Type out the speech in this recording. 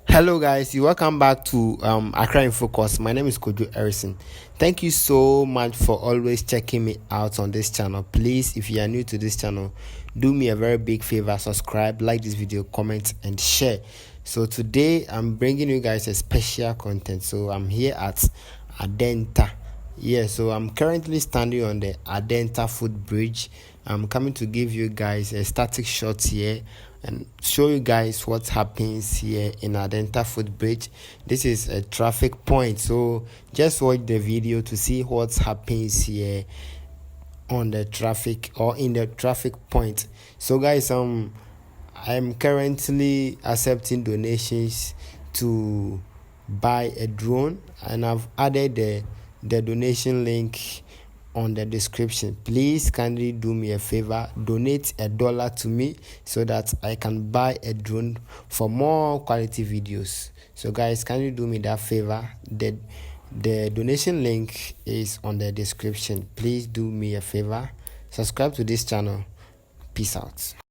Hello guys, you welcome back to Accra in Focus. My name is Kojo Harrison. Thank you so much for always checking me out on this channel. Please, if you are new to this channel, do me a very big favor, subscribe, like this video, comment and share. So today I'm bringing you guys a special content. So I'm here at Adenta. Yeah, so I'm currently standing on the Adenta Footbridge. I'm coming to give you guys a static shot here and show you guys what happens here in Adenta Footbridge. This is a traffic point, so just watch the video to see what happens here on the traffic or in the traffic point. So guys, I'm currently accepting donations to buy a drone, and I've added the donation link on the description. Please kindly do me a favor, donate $1 to me so that I can buy a drone for more quality videos. So guys, kindly do me that favor. The donation link is on the description. Please do me a favor, subscribe to this channel. Peace out.